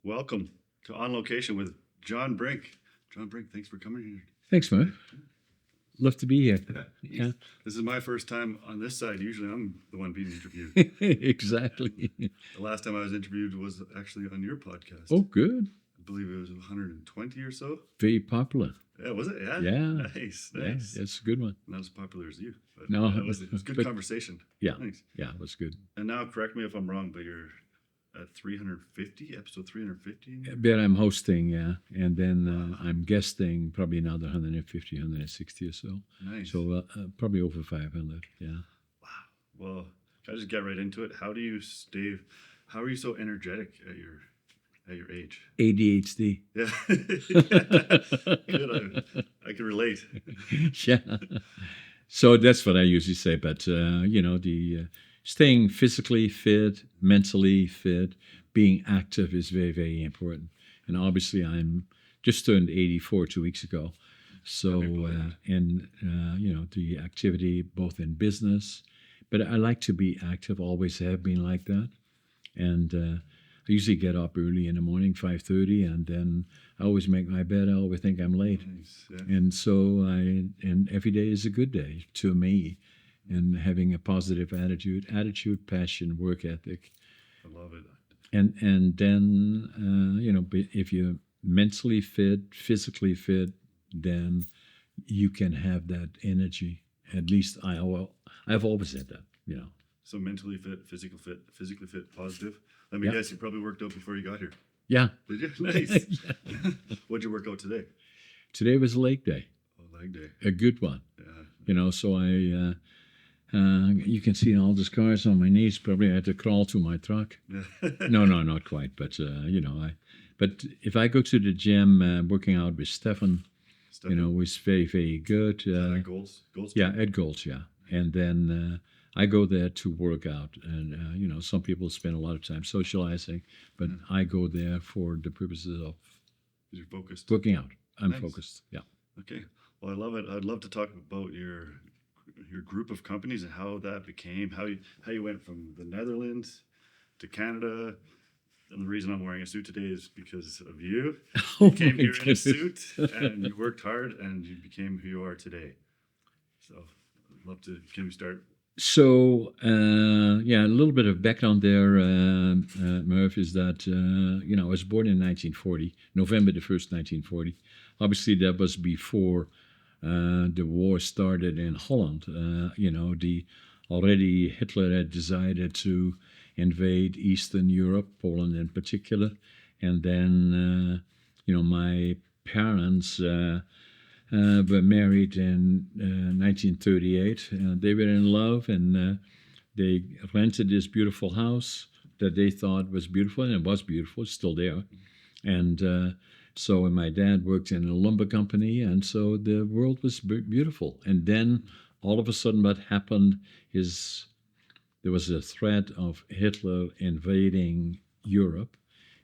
Welcome to On Location with John Brink. John Brink, thanks for coming here. Thanks, man. Love to be here. Yeah. This is my first time on this side. Usually I'm the one being interviewed. Exactly. The last time I was interviewed was actually on your podcast. Oh, good. I believe it was 120 or so. Very popular. Yeah, was it? Yeah. Yeah. Nice. Yeah, that's a good one. Not as popular as you. But No, it was good but- conversation. Yeah. Thanks. Yeah, it was good. And now, correct me if I'm wrong, but you're at 350, episode 350? But I'm hosting, yeah. And then I'm guesting probably another 150, 160 or so. Nice. So probably over 500, yeah. Wow. Well, can I just get right into it? How are you so energetic at your age? ADHD. Yeah. Good. I can relate. Yeah. So that's what I usually say. But, the staying physically fit, mentally fit, being active is very, very important. And obviously, I'm just turned 84 2 weeks ago. So, the activity both in business, but I like to be active, always have been like that. And I usually get up early in the morning, 5:30, and then I always make my bed. I always think I'm late. Nice. Yeah. And so and every day is a good day to me. And having a positive attitude, passion, work ethic. I love it. And then, if you're mentally fit, physically fit, then you can have that energy. At least I've always had that, So mentally fit, physically fit, positive. Let me guess, you probably worked out before you got here. Yeah. Did you? Nice. What'd you work out today? Today was leg day. Oh, leg day. A good one. Yeah. So you can see all the scars on my knees. Probably I had to crawl to my truck. No, not quite. But But if I go to the gym, working out with Stefan, was very, very good. Goals. Yeah, at Goals, yeah. And then I go there to work out, and some people spend a lot of time socializing, but I go there for the purposes of You're focused. working out. I'm Nice. focused. Yeah. Okay. Well, I love it. I'd love to talk about your group of companies and how that became, how you went from the Netherlands to Canada. And the reason I'm wearing a suit today is because of you. Oh, You came my here in a goodness. suit and you worked hard and you became who you are today. So I'd love to, can we start? So, a little bit of background there, Murph, is that, I was born in 1940, November the 1st, 1940. Obviously, that was before the war started in Holland. Already Hitler had decided to invade Eastern Europe, Poland in particular. And then, my parents were married in 1938. They were in love, and they rented this beautiful house that they thought was beautiful, and it was beautiful. It's still there. And so my dad worked in a lumber company, and so the world was beautiful. And then all of a sudden what happened is there was a threat of Hitler invading Europe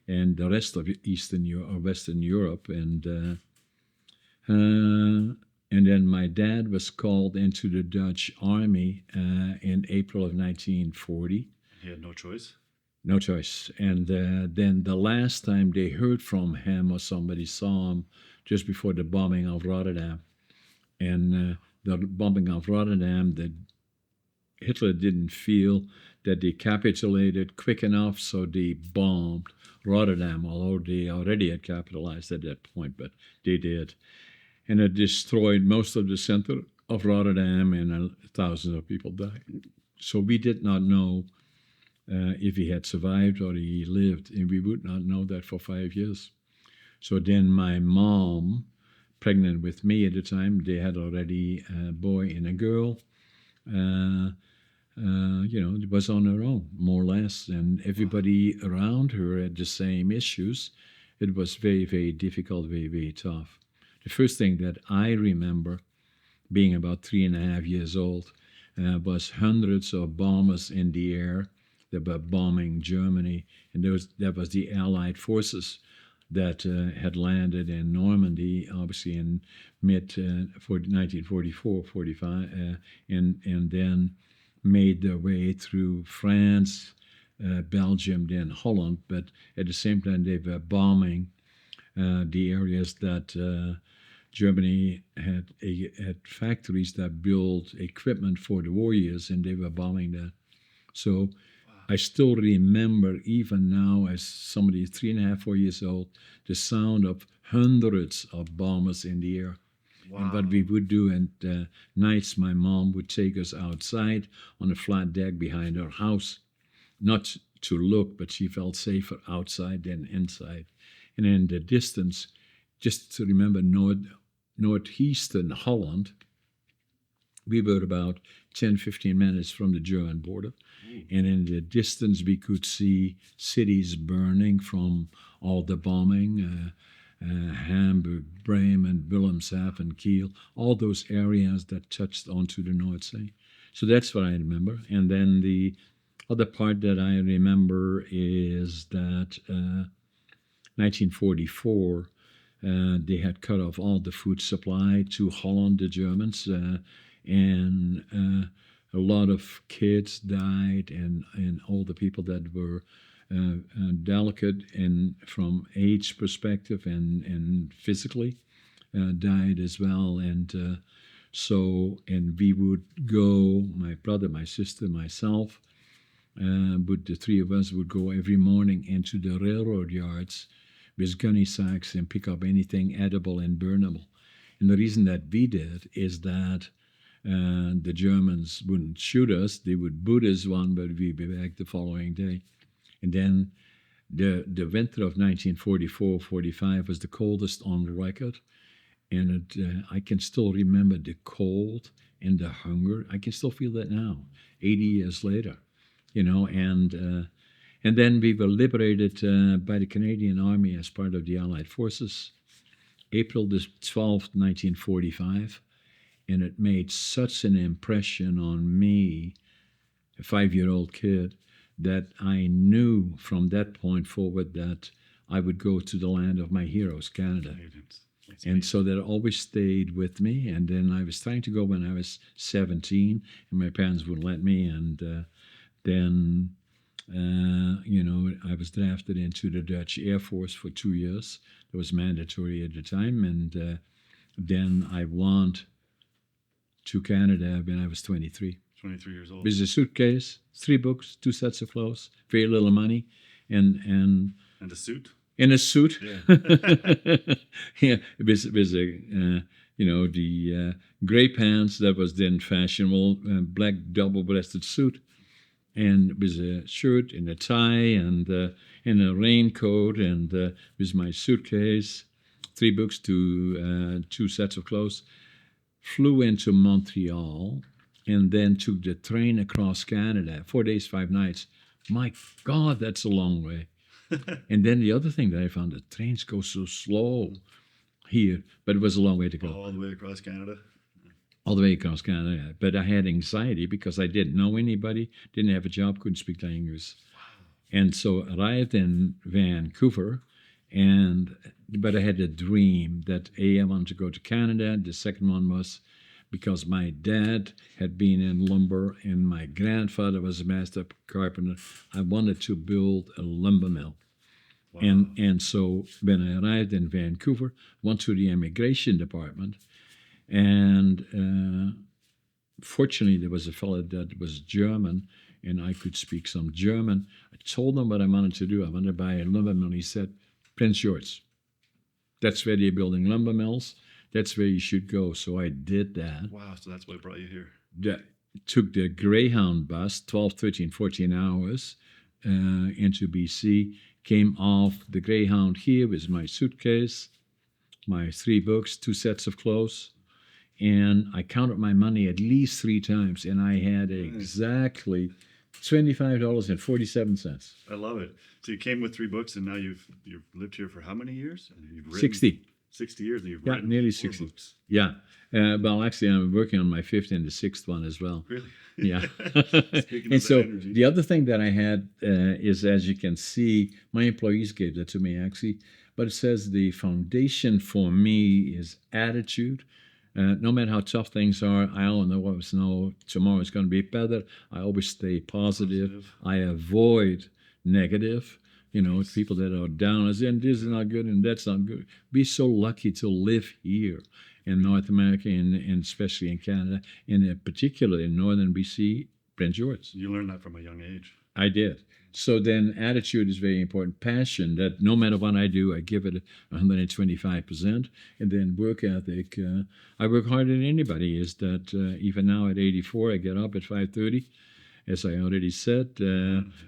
and the rest of Eastern Europe or Western Europe. And then my dad was called into the Dutch army in April of 1940. He had no choice. No choice. And then the last time they heard from him or somebody saw him just before the bombing of Rotterdam. And the bombing of Rotterdam, Hitler didn't feel that they capitulated quick enough, so they bombed Rotterdam, although they already had capitalized at that point, but they did. And it destroyed most of the center of Rotterdam, and thousands of people died. So we did not know if he had survived or he lived, and we would not know that for 5 years. So then my mom, pregnant with me at the time, they had already a boy and a girl. It was on her own, more or less, and everybody around her had the same issues. It was very, very difficult, very, very tough. The first thing that I remember, being about 3.5 years old, was hundreds of bombers in the air that were bombing Germany, and that was the Allied forces that had landed in Normandy, obviously in mid 1944, 45, and then made their way through France, Belgium, then Holland, but at the same time they were bombing the areas that Germany had factories that built equipment for the warriors, and they were bombing that. So I still remember, even now, as somebody 3.5, 4 years old, the sound of hundreds of bombers in the air. Wow. And what we would do at nights, my mom would take us outside on a flat deck behind her house, not to look, but she felt safer outside than inside. And in the distance, just to remember, northeastern Holland, we were about 10, 15 minutes from the German border. And in the distance, we could see cities burning from all the bombing, Hamburg, Bremen, Wilhelmshaven, Kiel, all those areas that touched onto the North Sea. So that's what I remember. And then the other part that I remember is that 1944, they had cut off all the food supply to Holland, the Germans, and a lot of kids died, and all the people that were delicate and from age perspective and physically died as well. And and we would go, my brother, my sister, myself, but the three of us would go every morning into the railroad yards with gunny sacks and pick up anything edible and burnable. And the reason that we did is that the Germans wouldn't shoot us. They would boot us one, but we'd be back the following day. And then the winter of 1944-45 was the coldest on record. And I can still remember the cold and the hunger. I can still feel that now, 80 years later. And then we were liberated by the Canadian Army as part of the Allied Forces, April the 12th, 1945. And it made such an impression on me, a 5-year-old kid, that I knew from that point forward that I would go to the land of my heroes, Canada. And so that always stayed with me. And then I was trying to go when I was 17, and my parents wouldn't let me. And then, I was drafted into the Dutch Air Force for 2 years. That was mandatory at the time. And then I went to Canada when I was 23. 23 years old. With a suitcase, 3 books, 2 sets of clothes, very little money, and a suit. In a suit. Yeah. Yeah, with the gray pants that was then fashionable, black double-breasted suit, and with a shirt and a tie and a raincoat, and with my suitcase, 3 books, 2 sets of clothes. Flew into Montreal, and then took the train across Canada, 4 days, 5 nights. My God, that's a long way. And then the other thing that I found, the trains go so slow here, but it was a long way to go. All the way across Canada? All the way across Canada. But I had anxiety because I didn't know anybody, didn't have a job, couldn't speak the English. And so arrived in Vancouver, but I had a dream that I wanted to go to Canada. The second one was because my dad had been in lumber and my grandfather was a master carpenter. I wanted to build a lumber mill. Wow. And so when I arrived in Vancouver, went to the immigration department, and fortunately there was a fellow that was German, and I could speak some German. I told him what I wanted to do. I wanted to buy a lumber mill. He said, Prince George, that's where they're building lumber mills. That's where you should go. So I did that. Wow, so that's what brought you here. Took the Greyhound bus, 12, 13, 14 hours into BC. Came off the Greyhound here with my suitcase, my 3 books, 2 sets of clothes. And I counted my money at least 3 times, and I had exactly $25.47. I love it. So you came with 3 books, and now you've lived here for how many years? And you've written 60. 60 years, and you've Yeah, written nearly 4 60. books. Yeah. Well, actually, I'm working on my 5th and the 6th one as well. Really? Yeah. Speaking And of so that energy. the other thing that I had is, as you can see, my employees gave that to me, actually. But it says the foundation for me is attitude, No matter how tough things are, I always know tomorrow is going to be better. I always stay positive. I avoid negative. Nice. People that are down, as in this is not good and that's not good. Be so lucky to live here in North America and especially in Canada, and in particular in northern BC, Prince George. You learned that from a young age. I did. So then attitude is very important. Passion, that no matter what I do, I give it 125%. And then work ethic, I work harder than anybody. Is that even now at 84, I get up at 5:30. As I already said,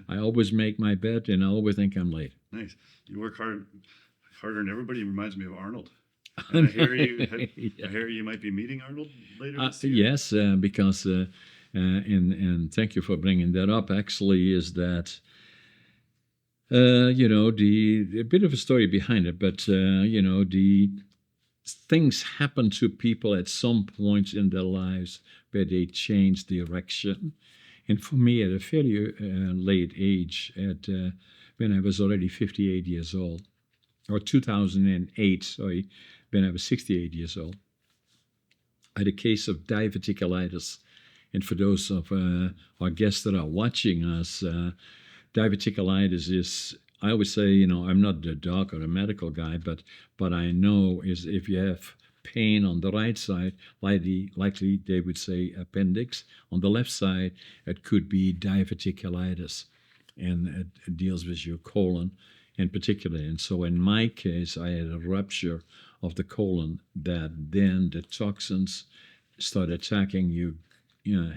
I always make my bed and I always think I'm late. Nice. You work harder than everybody. It reminds me of Arnold. And I hear you might be meeting Arnold later this year. Yes, because and thank you for bringing that up. Actually, is that the a bit of a story behind it, but the things happen to people at some point in their lives where they change direction. And for me, at a fairly late age, at when I was already 58 years old, or 2008, sorry, when I was 68 years old, I had a case of diverticulitis. And for those of our guests that are watching us, diverticulitis is, I always say, I'm not the doc or a medical guy, but I know is if you have pain on the right side, likely they would say appendix. On the left side, it could be diverticulitis, and it deals with your colon in particular. And so in my case, I had a rupture of the colon that then the toxins start attacking you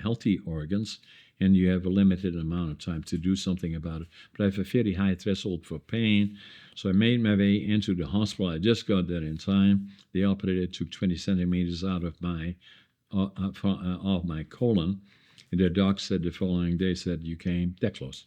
healthy organs, and you have a limited amount of time to do something about it. But I have a very high threshold for pain, so I made my way into the hospital. I just got there in time. They operated, took 20 centimeters out of my colon, and the doc said the following day, said, "You came that close."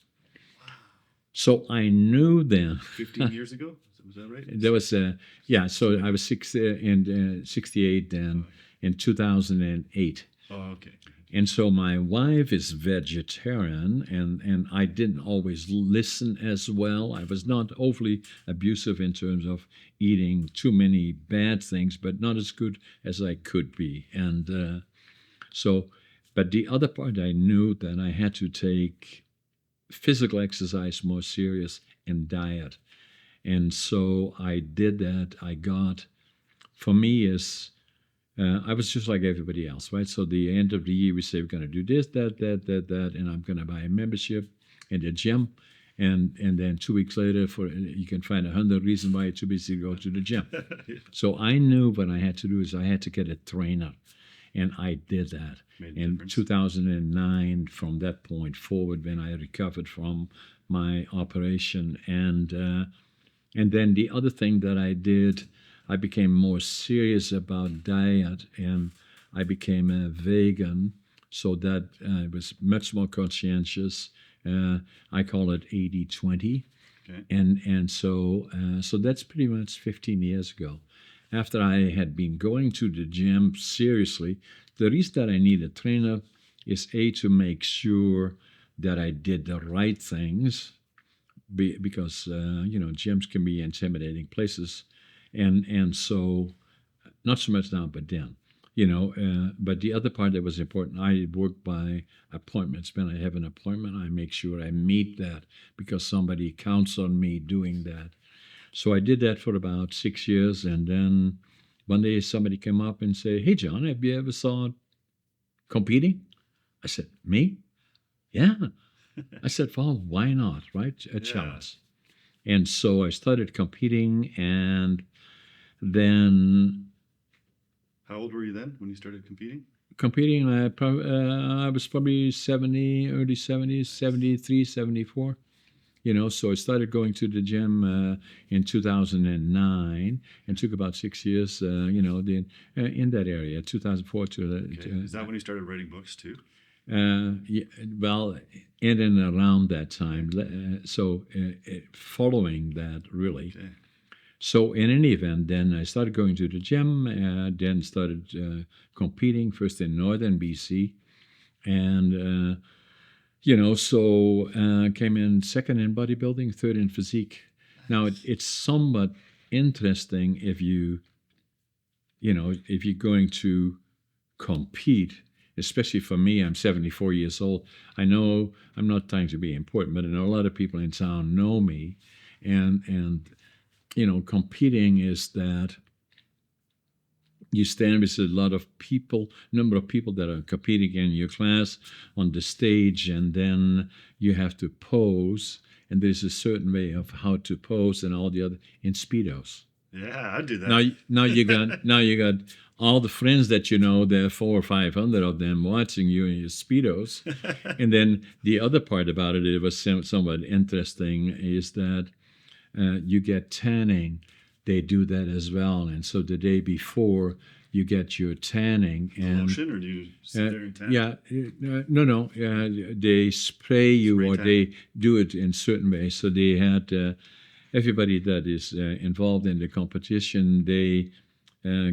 So I knew then. 15 years ago? Was that right? There was so I was 68 then in 2008. Oh, okay. And so my wife is vegetarian, and I didn't always listen as well. I was not overly abusive in terms of eating too many bad things, but not as good as I could be. And but the other part, I knew that I had to take physical exercise more serious and diet. And so I did that. For me, I was just like everybody else, right? So the end of the year, we say we're going to do this, that, and I'm going to buy a membership in the gym. And then 2 weeks later, you can find 100 reasons why you're too busy to go to the gym. Yeah. So I knew what I had to do is I had to get a trainer. And I did that. In 2009, from that point forward, when I recovered from my operation. And then the other thing that I did, I became more serious about diet, and I became a vegan, so that I was much more conscientious. I call it 80-20. Okay. And so that's pretty much 15 years ago. After I had been going to the gym seriously, the reason that I need a trainer is to make sure that I did the right things, because gyms can be intimidating places, and so not so much now, but then. But the other part that was important, I work by appointments. When I have an appointment, I make sure I meet that because somebody counts on me doing that. So I did that for about 6 years, and then one day somebody came up and said, "Hey, John, have you ever thought competing?" I said, "Me? Yeah." I said, "Well, why not, right? A challenge." And so I started competing, and then... How old were you then when you started competing? I was probably 70, early 70s, 73, 74. So I started going to the gym in 2009, and took about 6 years, in that area, 2004 to... Okay. Is that when you started writing books too? Well, in and around that time. Following that, really. Okay. So in any event, then I started going to the gym, then started competing, first in northern BC, and... came in second in bodybuilding, third in physique. Now, it's somewhat interesting if you if you're going to compete, especially for me, I'm 74 years old. I know I'm not trying to be important, but I know a lot of people in town know me, and competing is that you stand with a lot of people, number of people that are competing in your class on the stage, and then you have to pose, and there's a certain way of how to pose and all the other in speedos. Yeah, I'd do that. Now you got all the friends that there are 400 or 500 of them watching you in your speedos, and then the other part about it was somewhat interesting, is that you get tanning. They do that as well, and so the day before you get your tanning and lotion, or do you sit there and tan? no. They spray you, Spray or tan. they do it in certain ways. So they had everybody that is involved in the competition. They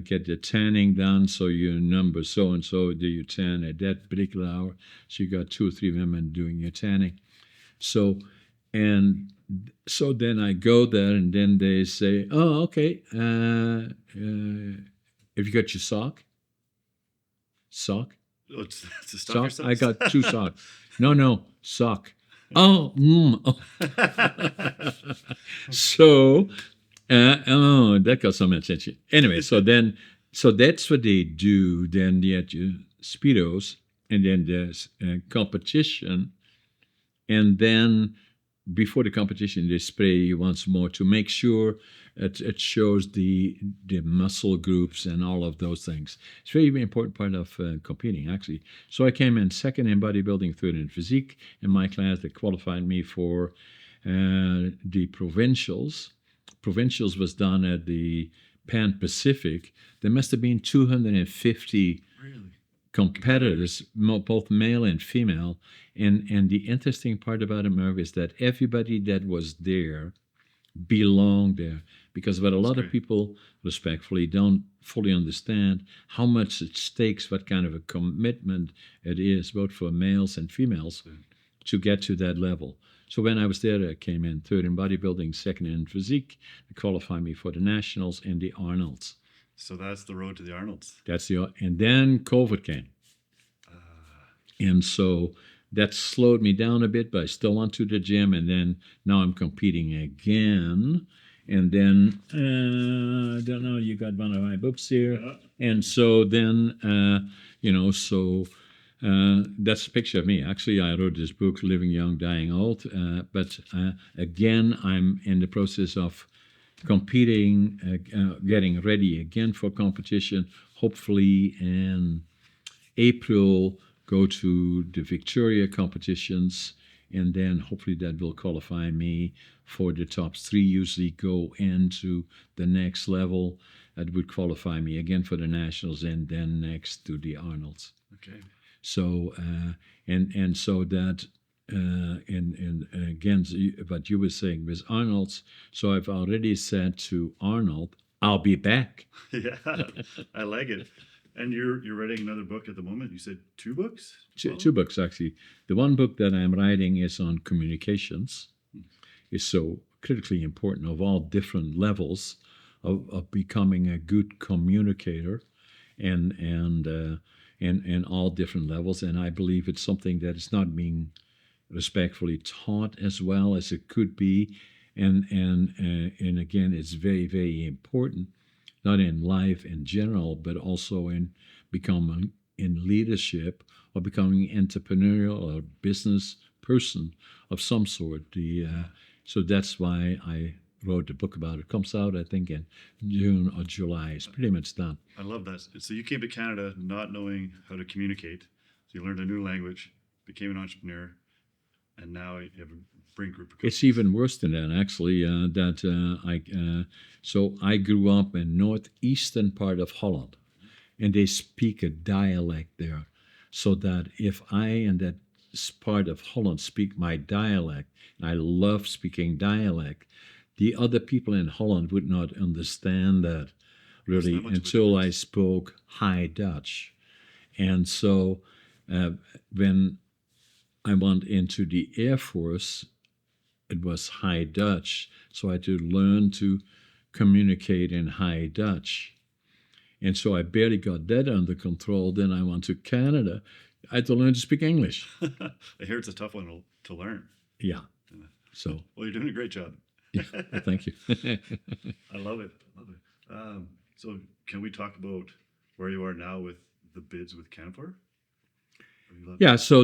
get the tanning done. So you number so and so, do you tan at that particular hour? So you got 2 or 3 women doing your tanning. So then I go there, and then they say, "Oh, okay. Have you got your sock? Sock? Oh, it's a stocking Sock? I got 2 socks. No. No, sock. Oh. So, that got some attention. Anyway, so that's what they do. Then you had your speedos, and then there's competition, and then before the competition, they spray you once more to make sure it shows the muscle groups and all of those things. It's a very important part of competing, actually. So I came in second in bodybuilding, third in physique in my class. That qualified me for the provincials. Provincials was done at the Pan Pacific. There must have been 250 competitors, both male and female. And the interesting part about America is that everybody that was there belonged there. Because what a lot of people, respectfully, don't fully understand how much it takes, what kind of a commitment it is, both for males and females, to get to that level. So when I was there, I came in third in bodybuilding, second in physique. They qualified me for the nationals and the Arnolds. So that's the road to the Arnolds. And then COVID came. And so that slowed me down a bit, but I still went to the gym, and then now I'm competing again. And then, I don't know, you got one of my books here. And so then, that's a picture of me. Actually, I wrote this book, Living Young, Dying Old. But again, I'm in the process of competing, getting ready again for competition. Hopefully in April, go to the Victoria competitions, and then hopefully that will qualify me for the top 3. Usually go into the next level. That would qualify me again for the nationals, and then next to the Arnolds. Okay. So and so that and again, what you were saying with Arnolds. So I've already said to Arnold, I'll be back. Yeah, I like it. And you're writing another book at the moment. You said 2 books? 2 books, actually. The one book that I'm writing is on communications. It's so critically important of all different levels of becoming a good communicator, and all different levels. And I believe it's something that is not being respectfully taught as well as it could be. And again, it's very, very important, not in life in general, but also in becoming in leadership or becoming entrepreneurial or business person of some sort. So that's why I wrote the book about it. It comes out, I think, in June or July. It's pretty much done. I love that. So you came to Canada not knowing how to communicate. So you learned a new language, became an entrepreneur, and now you have a Brink group of companies. It's even worse than that, actually. So I grew up in northeastern part of Holland, and they speak a dialect there. So that if I in that part of Holland speak my dialect, and I love speaking dialect, the other people in Holland would not understand that really until I spoke High Dutch. And so when I went into the Air Force, it was High Dutch. So I had to learn to communicate in High Dutch. And so I barely got that under control. Then I went to Canada. I had to learn to speak English. I hear it's a tough one to learn. Yeah. So, Well, you're doing a great job. yeah, well, thank you. I love it. I love it. So, can we talk about where you are now with the bids with Canfor? Yeah, so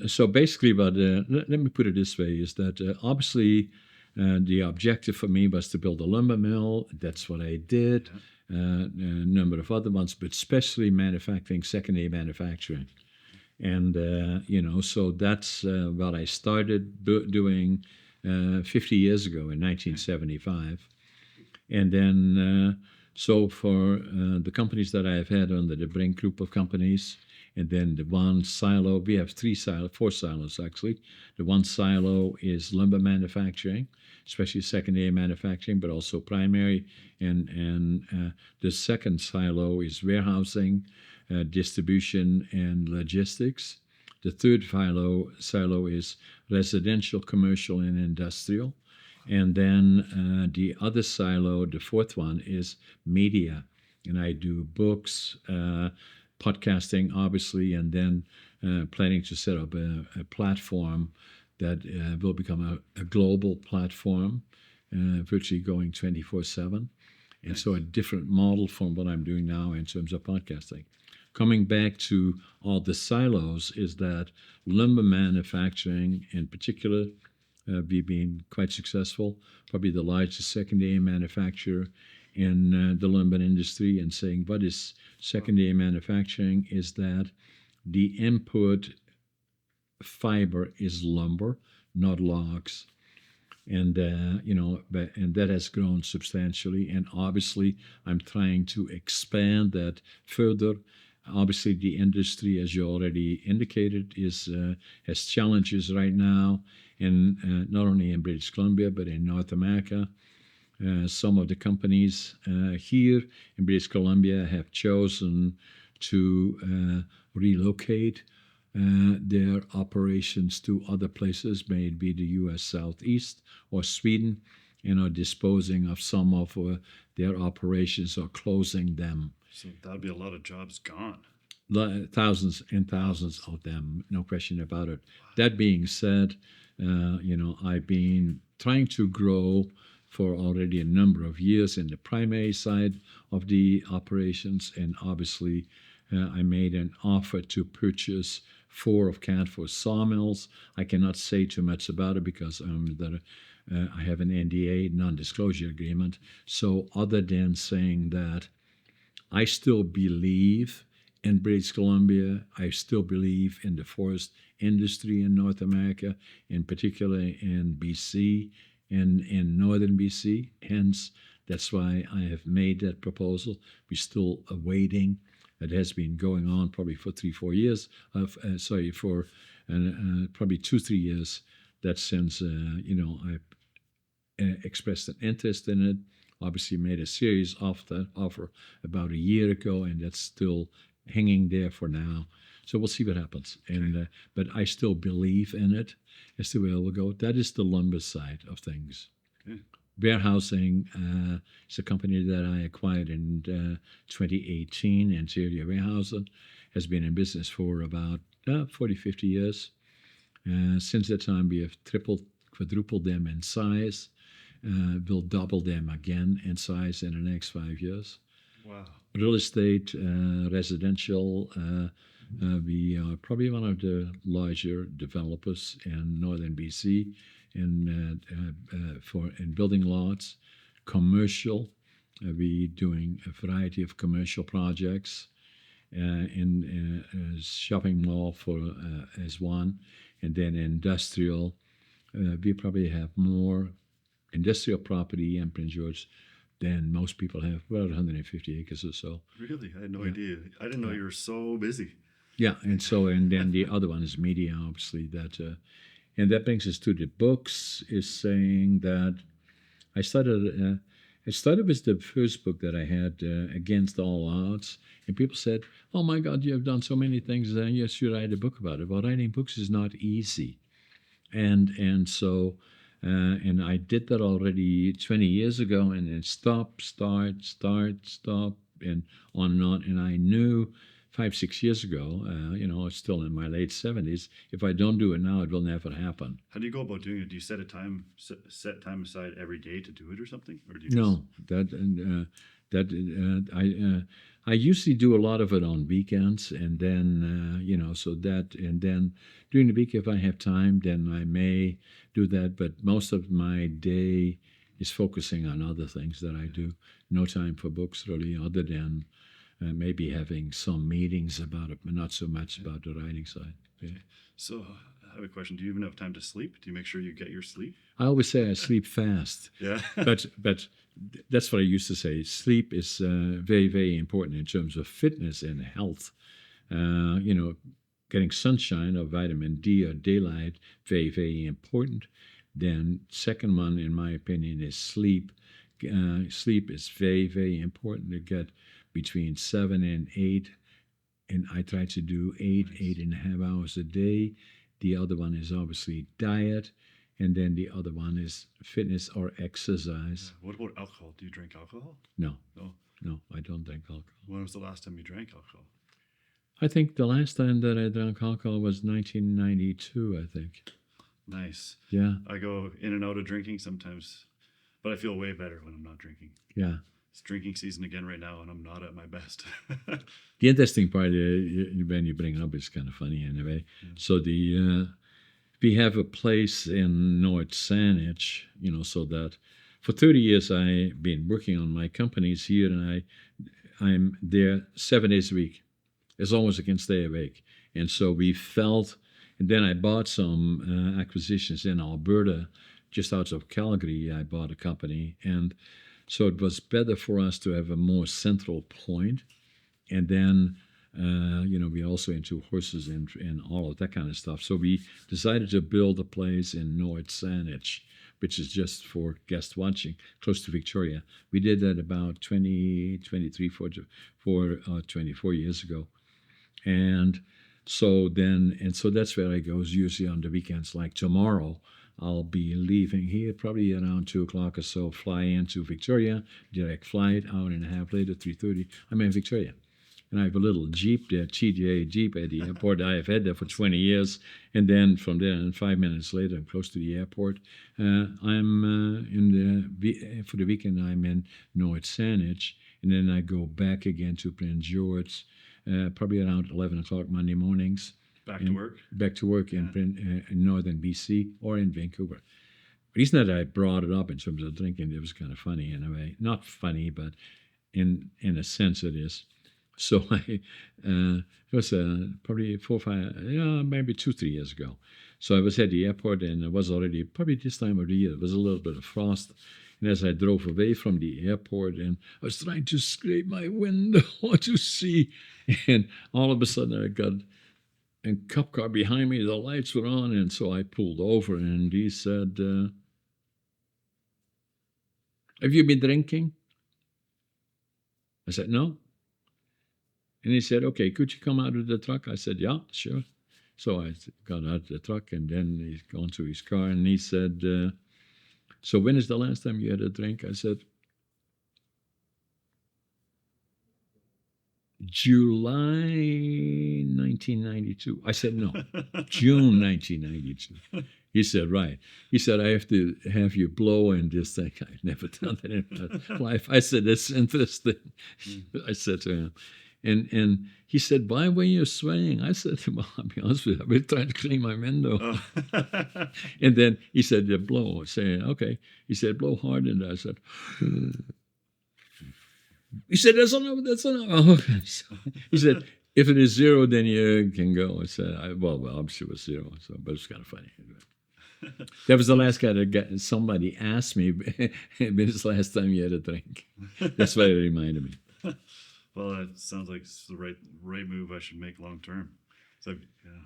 so basically, let me put it this way: is that obviously the objective for me was to build a lumber mill. That's what I did. A number of other ones, but especially manufacturing, secondary manufacturing, and so that's what I started doing 50 years ago in 1975, and then so for the companies that I've had under the Brink group of companies. And then the one silo, we have four silos actually. The one silo is lumber manufacturing, especially secondary manufacturing, but also primary. And the second silo is warehousing, distribution, and logistics. The third silo is residential, commercial, and industrial. And then the other silo, the fourth one, is media. And I do books, podcasting, obviously, and then planning to set up a platform that will become a global platform, virtually going 24/7. And so a different model from what I'm doing now in terms of podcasting. Coming back to all the silos is that lumber manufacturing in particular, we've been quite successful, probably the largest secondary manufacturer in the lumber industry. And saying what is secondary manufacturing is that the input fiber is lumber, not logs. And and that has grown substantially. And obviously, I'm trying to expand that further. Obviously, the industry, as you already indicated, has challenges right now, and not only in British Columbia but in North America. Some of the companies here in British Columbia have chosen to relocate their operations to other places, may it be the U.S. Southeast or Sweden, and are disposing of some of their operations or closing them. So that'd be a lot of jobs gone. Thousands and thousands of them, no question about it. That being said, I've been trying to grow for already a number of years in the primary side of the operations, and obviously I made an offer to purchase 4 of Canfor's sawmills. I cannot say too much about it because I have an NDA, non-disclosure agreement. So other than saying that I still believe in British Columbia, I still believe in the forest industry in North America, in particular in BC, in northern BC. Hence, that's why I have made that proposal. We're still awaiting. It has been going on probably for 3-4 years. For probably 2-3 years. That since I expressed an interest in it. Obviously, made a serious offer about a year ago, and that's still hanging there for now. So we'll see what happens. And but I still believe in it as the way it will go. That is the lumber side of things. Okay. Warehousing is a company that I acquired in 2018, Interior Warehousing. Has been in business for about 40-50 years. Since that time, we have quadrupled them in size. We'll double them again in size in the next 5 years. Wow. Real estate, residential, we are probably one of the larger developers in northern BC in building lots. Commercial, we doing a variety of commercial projects. In a shopping mall as one, and then industrial. We probably have more industrial property in Prince George than most people have, about 150 acres or so. Really? I had no idea. I didn't know you were so busy. Yeah, and then the other one is media, obviously. And that brings us to the books, is saying that I started with the first book that I had, Against All Odds, and people said, "Oh my God, you have done so many things, you should write a book about it." Well, writing books is not easy, and so I did that already 20 years ago, and then stop, start, and on and on. And I knew 5, 6 years ago, still in my late 70s, if I don't do it now, it will never happen. How do you go about doing it? Do you set time aside every day to do it or something, or do you No, I usually do a lot of it on weekends, and then and then during the week, if I have time, then I may do that. But most of my day is focusing on other things that I do. No time for books really, other than maybe having some meetings about it, but not so much about the writing side. Yeah. So I have a question. Do you even have time to sleep? Do you make sure you get your sleep? I always say I sleep fast. Yeah. but that's what I used to say. Sleep is very, very important in terms of fitness and health. Getting sunshine or vitamin D or daylight, very, very important. Then second one, in my opinion, is sleep. Sleep is very, very important to get between 7 and 8. And I try to do 8.5 hours a day. The other one is obviously diet. And then the other one is fitness or exercise. What about alcohol? Do you drink alcohol? No. No. No, I don't drink alcohol. When was the last time you drank alcohol? I think the last time that I drank alcohol was 1992, I think. Nice. Yeah. I go in and out of drinking sometimes, but I feel way better when I'm not drinking. Yeah. It's drinking season again right now, and I'm not at my best. The interesting part when you bring it up is kind of funny in a way. Yeah. So we have a place in North Saanich, so that for 30 years I've been working on my companies here, and I'm there 7 days a week. As long as I can stay awake. And so we felt, and then I bought some acquisitions in Alberta, just out of Calgary. I bought a company, and so it was better for us to have a more central point. And then, we're also into horses and all of that kind of stuff. So we decided to build a place in North Saanich, which is just for guest watching, close to Victoria. We did that about 24 years ago. And so that's where I go usually on the weekends. Like tomorrow, I'll be leaving here probably around 2:00 or so, fly into Victoria, direct flight, hour and a half later, 3:30, I'm in Victoria. And I have a little Jeep there, TJ Jeep at the airport. I have had that for 20 years. And then from there, and 5 minutes later, I'm close to the airport. For the weekend, I'm in North Saanich. And then I go back again to Prince George, probably around 11 o'clock Monday mornings. Back to work? Back to work in northern BC or in Vancouver. The reason that I brought it up in terms of drinking, it was kind of funny in a way. Not funny, but in a sense it is. So it was probably 4 or 5, maybe 2-3 years ago. So I was at the airport, and it was already probably this time of the year. It was a little bit of frost. And as I drove away from the airport, and I was trying to scrape my window to see, and all of a sudden I got a cop car behind me. The lights were on, and so I pulled over, and he said, "Have you been drinking?" I said, "No." And he said, "Okay, could you come out of the truck?" I said, "Yeah, sure." So I got out of the truck, and then he's gone to his car, and he said, "So when is the last time you had a drink?" I said, "July 1992. I said, "No, June 1992. He said, "Right." He said, "I have to have you blow in this thing." I've never done that in my life. I said, "That's interesting." I said to him. And he said, "Why were you swearing?" I said, "Well, I'll be honest with you, I've been trying to clean my window." Oh. And then he said, "Yeah, blow." I said, "Okay." He said, "Blow hard." And I said, he said, "That's enough, that's enough." Oh, okay. So he said, "If it is 0, then you can go." I said, well, obviously it was 0, so, but it's kind of funny. That was the last guy that somebody asked me, "When is the last time you had a drink?" That's what it reminded me. Well, it sounds like it's the right move I should make long term. So, yeah.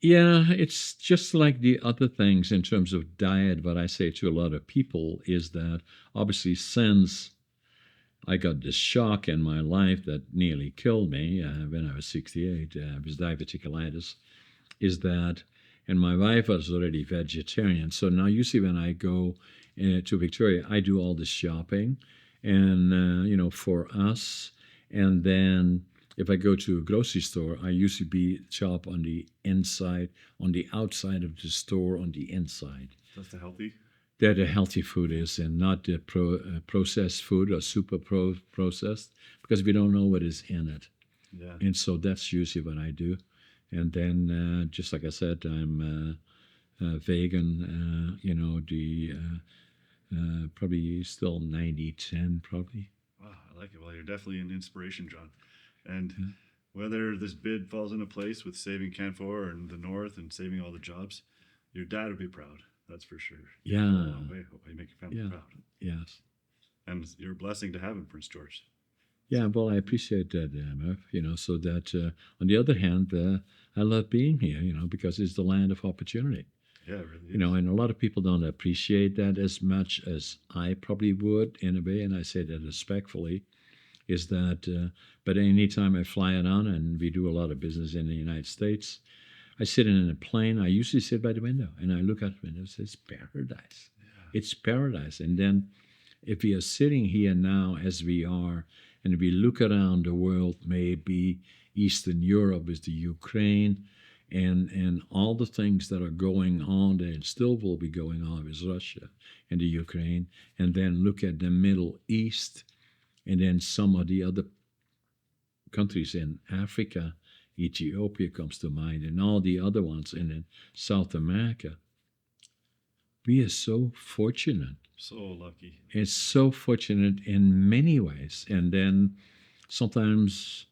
Yeah, it's just like the other things in terms of diet. What I say to a lot of people is that obviously since I got this shock in my life that nearly killed me when I was 68 with diverticulitis, is that, and my wife was already vegetarian. So now you see when I go to Victoria, I do all this shopping. And, for us, And then if I go to a grocery store, I usually shop on the inside, on the outside of the store, on the inside. That's the healthy. That the healthy food is, and not the processed food or super processed, because we don't know what is in it. Yeah. And so that's usually what I do. And then, just like I said, I'm vegan. Probably still 90-10, probably. Wow, I like it. Well, you're definitely an inspiration, John. And whether this bid falls into place with saving Canfor and the North and saving all the jobs, your dad would be proud. That's for sure. Yeah. You're a long way. Hope you make your family proud. Yes. And you're a blessing to have in Prince George. Yeah, well, I appreciate that, Murph. So that on the other hand, I love being here, because it's the land of opportunity. Yeah, it really is. And a lot of people don't appreciate that as much as I probably would in a way, and I say that respectfully, is that, but anytime I fly around, and we do a lot of business in the United States, I sit in a plane. I usually sit by the window, and I look out the window and say, it's paradise. Yeah. It's paradise. And then if we are sitting here now as we are, and we look around the world, maybe Eastern Europe with the Ukraine, and all the things that are going on there and still will be going on with Russia and the Ukraine, and then look at the Middle East, and then some of the other countries in Africa, Ethiopia comes to mind, and all the other ones in South America. We are so fortunate. So lucky. It's so fortunate in many ways. And then sometimes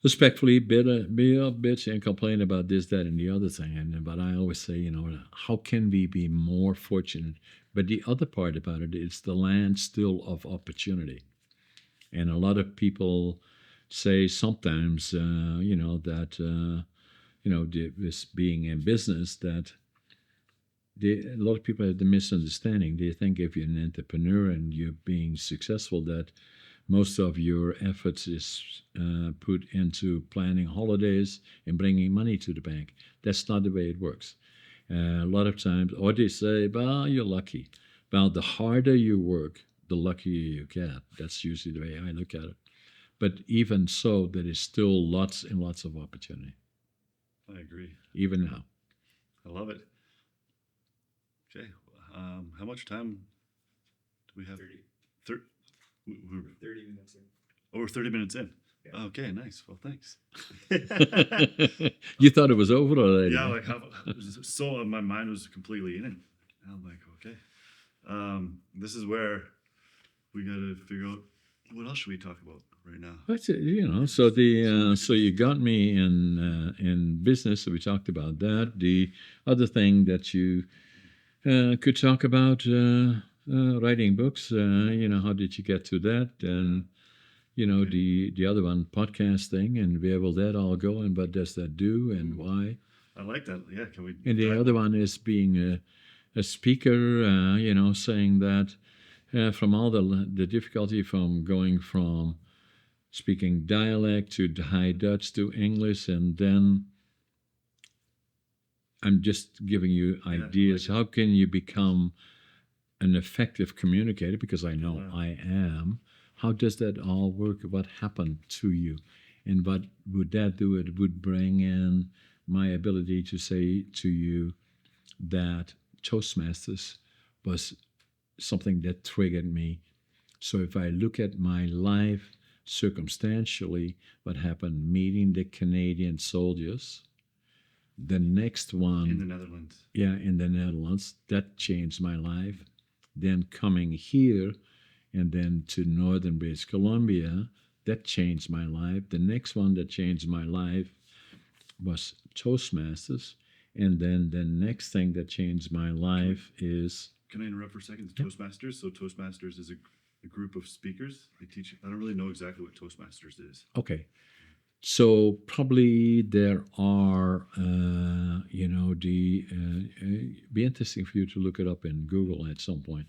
respectfully be a bitch and complain about this, that, and the other thing. But I always say, how can we be more fortunate? But the other part about it is the land still of opportunity. And a lot of people say sometimes, that, this being in business, that a lot of people have the misunderstanding. They think if you're an entrepreneur and you're being successful, that most of your efforts is put into planning holidays and bringing money to the bank. That's not the way it works. A lot of times, or they say, well, you're lucky. Well, the harder you work, the luckier you get. That's usually the way I look at it. But even so, there is still lots and lots of opportunity. I agree. Even now. I love it. Okay. How much time do we have? 30. We're 30 minutes in. Oh, we're 30 minutes in. Yeah. Okay, nice. Well, thanks. You thought it was over already? Yeah, so my mind was completely in it. And I'm like, okay. This is where we got to figure out what else should we talk about right now. That's it, so you got me in business. So we talked about that. The other thing that you could talk about, writing books. How did you get to that? And the other one, podcasting, and where will that all go? And what does that do? And why? I like that. Yeah, can we? And the other one is being a speaker. Saying that from all the difficulty from going from speaking dialect to High Dutch to English, and then I'm just giving you ideas. How can you become an effective communicator? Because I know I am. How does that all work? What happened to you? And what would that do? It would bring in my ability to say to you that Toastmasters was something that triggered me. So if I look at my life circumstantially, what happened meeting the Canadian soldiers, the next one... In the Netherlands. Yeah, in the Netherlands. That changed my life. Then coming here and then to northern British Columbia, that changed my life. The next one that changed my life was Toastmasters. And then the next thing that changed my life is... Can I interrupt for a second? Toastmasters. So Toastmasters is a group of speakers. They teach. I don't really know exactly what Toastmasters is. Okay. So probably there are, be interesting for you to look it up in Google at some point.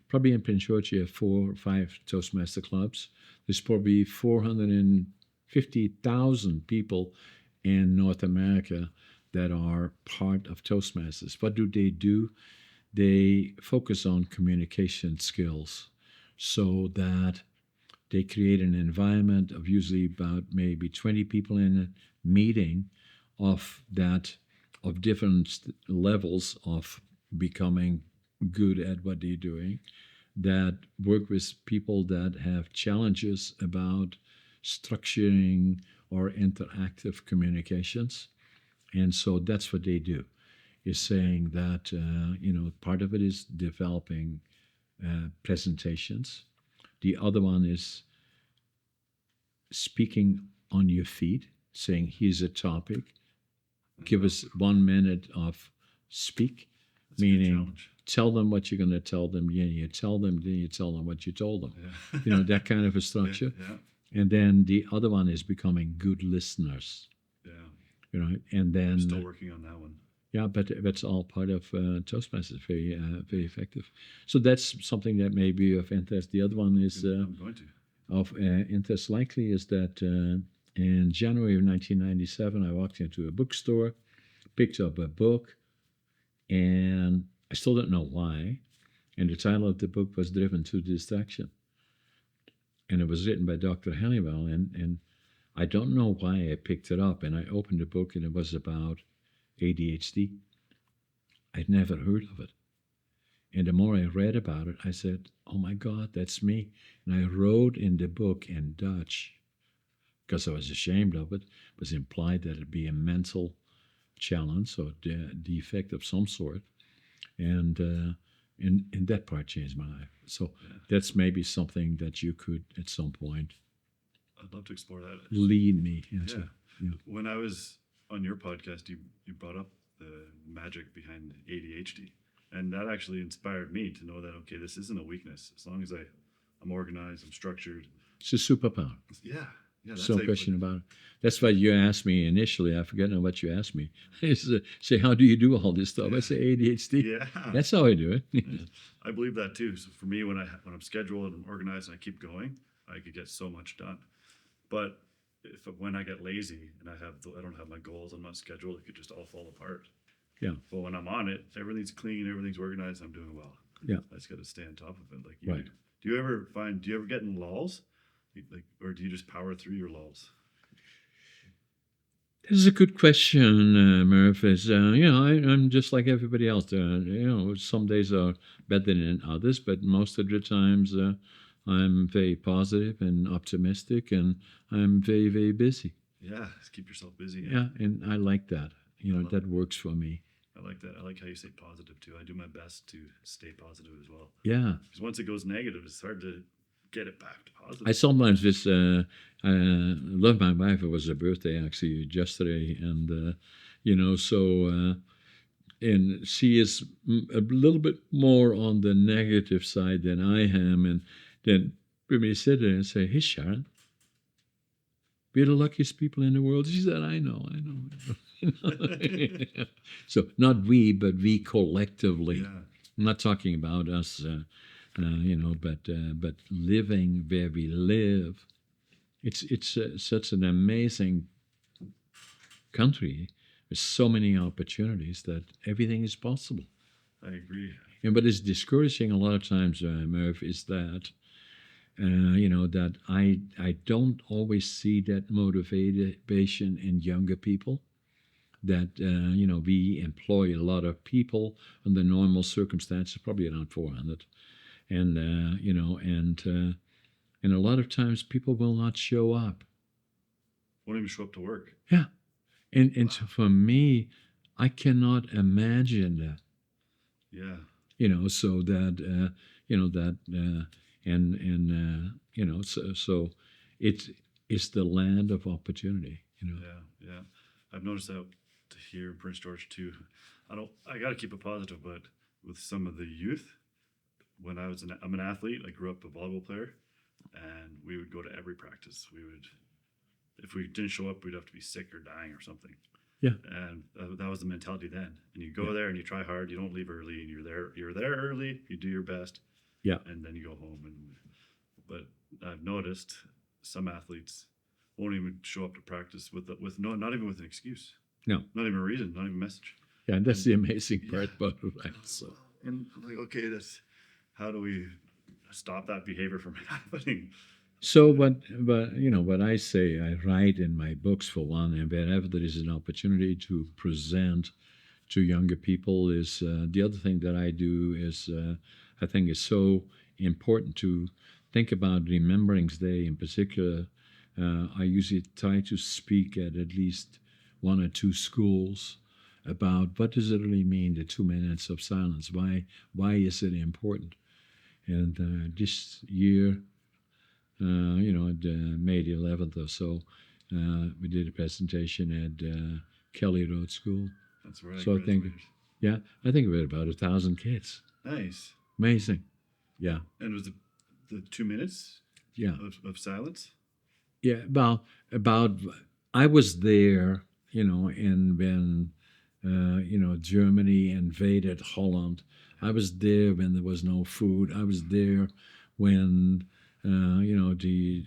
Probably in Prince George you have 4 or 5 Toastmaster clubs. There's probably 450,000 people in North America that are part of Toastmasters. What do? They focus on communication skills so that they create an environment of usually about maybe 20 people in a meeting of different levels of becoming good at what they're doing, that work with people that have challenges about structuring or interactive communications. And so that's what they do, is saying that, part of it is developing presentations. The other one is speaking on your feet, saying, here's a topic, give us 1 minute of speak, That's a good meaning challenge. tell them what you're going to tell them, you tell them, then you tell them what you told them. Yeah. That kind of a structure. Yeah. And then the other one is becoming good listeners, Yeah. and then I'm still working on that one. yeah, but that's all part of Toastmasters, very very effective. So that's something that may be of interest. The other one is I'm going to. of interest likely is that in January of 1997, I walked into a bookstore, picked up a book, and I still don't know why. And the title of the book was Driven to Distraction. And it was written by Dr. Halliwell. And I don't know why I picked it up. And I opened the book, and it was about ADHD. I'd never heard of it. And the more I read about it, I said, oh my God, that's me. And I wrote in the book in Dutch, because I was ashamed of it. It was implied that it'd be a mental challenge or defect of some sort. And that part changed my life. So that's maybe something that you could, at some point, I'd love to explore that. lead me into. Yeah. Yeah. When I was on your podcast, you brought up the magic behind ADHD. And that actually inspired me to know that, okay, this isn't a weakness. As long as I'm organized, I'm structured. It's a superpower. Yeah. Yeah. That's no question about it. That's what you asked me initially. I forget now what you asked me. Say, how do you do all this stuff? I say ADHD. Yeah. That's how I do it. I believe that too. So for me, when I'm scheduled and I'm organized and I keep going, I could get so much done. But when I get lazy and I don't have my goals, I'm not scheduled, it could just all fall apart. Yeah. But when I'm on it, everything's clean, everything's organized, I'm doing well. Yeah. I just got to stay on top of it. Like Right. Do you ever get in lulls? Or do you just power through your lulls? This is a good question, Murph. I'm just like everybody else. Some days are better than others, but most of the times I'm very positive and optimistic, and I'm very, very busy. Yeah, just keep yourself busy. Yeah, and I like that. That works for me. I like that. I like how you say positive too. I do my best to stay positive as well. Yeah. Because once it goes negative, it's hard to get it back to positive. I sometimes just I love my wife. It was her birthday actually yesterday, and and she is a little bit more on the negative side than I am. And then we may sit there and say, "Hey, Sharon, we're the luckiest people in the world." She said, "I know." So not we, but we collectively. Yeah. I'm not talking about us. But living where we live, it's such an amazing country with so many opportunities that everything is possible. I agree. And what is discouraging a lot of times, Merv, is that that I don't always see that motivation in younger people. That we employ a lot of people under normal circumstances, probably around 400. And and a lot of times people will not show up. Won't even show up to work. Yeah, and so for me, I cannot imagine that. Yeah. So that so it's the land of opportunity. Yeah. I've noticed that here in Prince George too. I got to keep it positive, but with some of the youth. When I'm an athlete, I grew up a volleyball player, and we would go to every practice. If we didn't show up, we'd have to be sick or dying or something. Yeah. And that was the mentality then. And you go there and you try hard. You don't leave early, and you're there early. You do your best. Yeah. And then you go home. But I've noticed some athletes won't even show up to practice with not even with an excuse. No. Not even a reason. Not even a message. Yeah, and that's the amazing part about it. Right? So. And like, okay, how do we stop that behavior from happening? So, but you know, what I say, I write in my books for one, and wherever there is an opportunity to present to younger people, is the other thing that I do is I think is so important to think about Remembrance Day in particular. I usually try to speak at least one or two schools about what does it really mean, the 2 minutes of silence. Why is it important? And this year, May the 11th or so, we did a presentation at Kelly Road School. That's where I So I think, graduated. yeah, I think we had about 1,000 kids. Nice. Amazing. Yeah, And was the 2 minutes yeah, of silence? yeah. About I was there, and when Germany invaded Holland. I was there when there was no food. I was there when the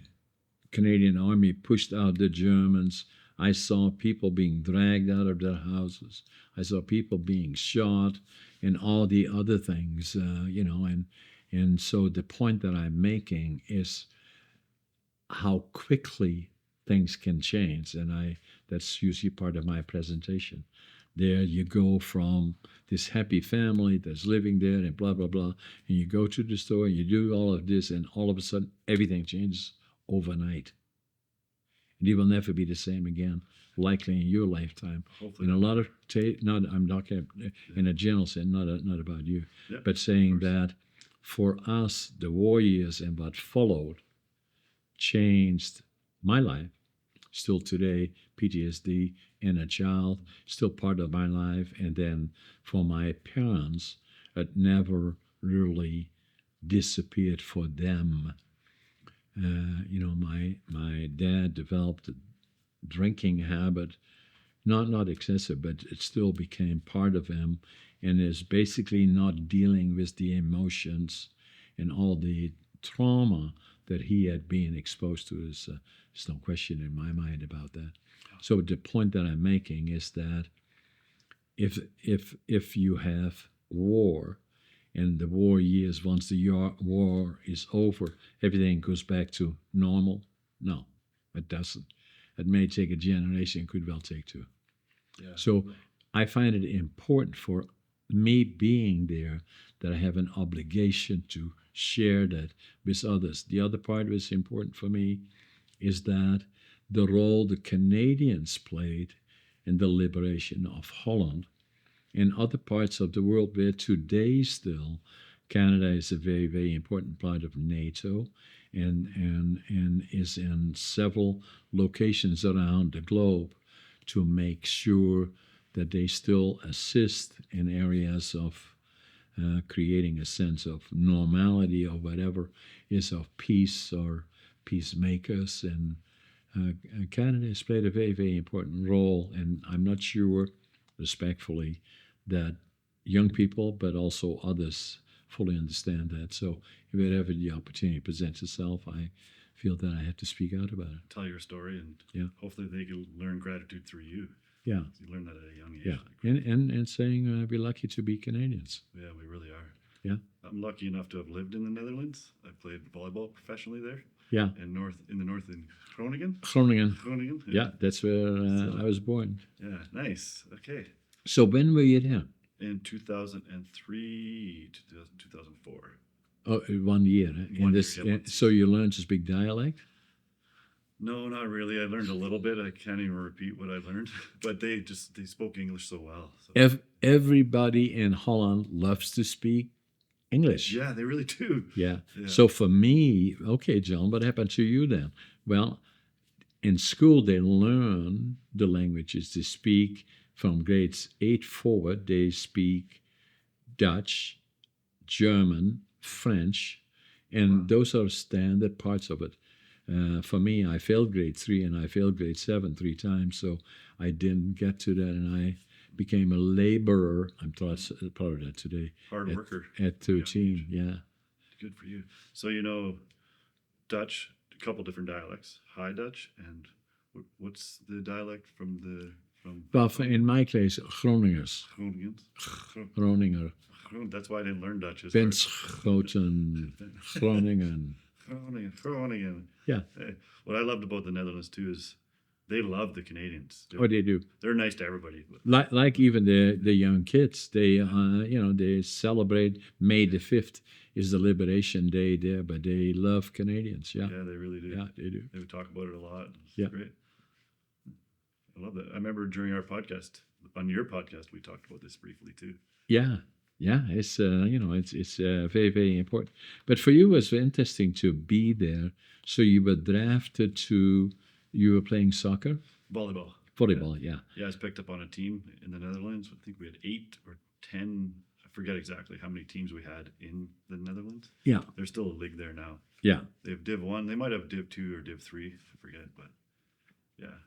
Canadian Army pushed out the Germans. I saw people being dragged out of their houses. I saw people being shot and all the other things, and so the point that I'm making is how quickly things can change, and that's usually part of my presentation. There you go from this happy family that's living there and blah blah blah, and you go to the store and you do all of this, and all of a sudden everything changes overnight. And you will never be the same again, likely in your lifetime. Hopefully. In a lot of not I'm not in a general sense, not about you, Yeah, but saying that for us, the war years and what followed changed my life. Still today, PTSD and a child, still part of my life. And then for my parents, it never really disappeared for them. My dad developed a drinking habit, not excessive, but it still became part of him, and is basically not dealing with the emotions and all the trauma that he had been exposed to. There's no question in my mind about that. So the point that I'm making is that if you have war, and the war years, once the war is over, everything goes back to normal. No, it doesn't. It may take a generation, could well take two. Yeah. So I find it important for me being there that I have an obligation to share that with others. The other part that's important for me is that the role the Canadians played in the liberation of Holland and other parts of the world where today still Canada is a very, very important part of NATO and is in several locations around the globe to make sure that they still assist in areas of creating a sense of normality or whatever is of peace or peacemakers. And Canada has played a very, very important role. And I'm not sure, respectfully, that young people, but also others, fully understand that. So if whenever the opportunity presents itself, I feel that I have to speak out about it. Tell your story, and Yeah. hopefully they can learn gratitude through you. Yeah, You learn that at a young age. yeah, Like, and saying we're lucky to be Canadians. yeah, we really are. Yeah. I'm lucky enough to have lived in the Netherlands. I played volleyball professionally there. Yeah. In the north in Groningen. Groningen. Groningen. Yeah, that's where So- I was born. Yeah. Nice. Okay. So when were you there? In 2003 to 2004. Oh, 1 year. In One this, year, yeah, one so you learned to speak dialect? No, not really. I learned a little bit. I can't even repeat what I learned, but they spoke English so well. So. Everybody in Holland loves to speak English. Yeah, they really do. Yeah. Yeah. So for me, okay, John, what happened to you then? Well, in school they learn the languages. They speak from grades 8 forward. They speak Dutch, German, French, and Wow. those are standard parts of it. For me, I failed grade 3 and I failed grade 7 3 times, so I didn't get to that, and I became a laborer. I'm proud of that today. Hard worker. At 13, yeah. Good for you. So you know Dutch, a couple different dialects. High Dutch, and what's the dialect from Well, in my case, Groningers. Groningen? Groninger. That's why I didn't learn Dutch. Benschoten, Groningen. Groningen. Yeah. What I loved about the Netherlands too is they love the Canadians. Oh, they do. They're nice to everybody. Like even the young kids, they they celebrate May the 5th is the Liberation Day there, but they love Canadians. Yeah, Yeah, they really do. yeah, they do. They would talk about it a lot. It's Yeah. great. I love that. I remember during our podcast, on your podcast, we talked about this briefly too. Yeah, yeah. It's it's very very important. But for you, it was interesting to be there. So you were drafted to. You were playing soccer, Volleyball. volleyball. Yeah, Yeah, I was picked up on a team in the Netherlands. I think we had 8 or 10. I forget exactly how many teams we had in the Netherlands. yeah, There's still a league there now. yeah. They have Div 1. They might have Div 2 or Div 3. I forget. But yeah,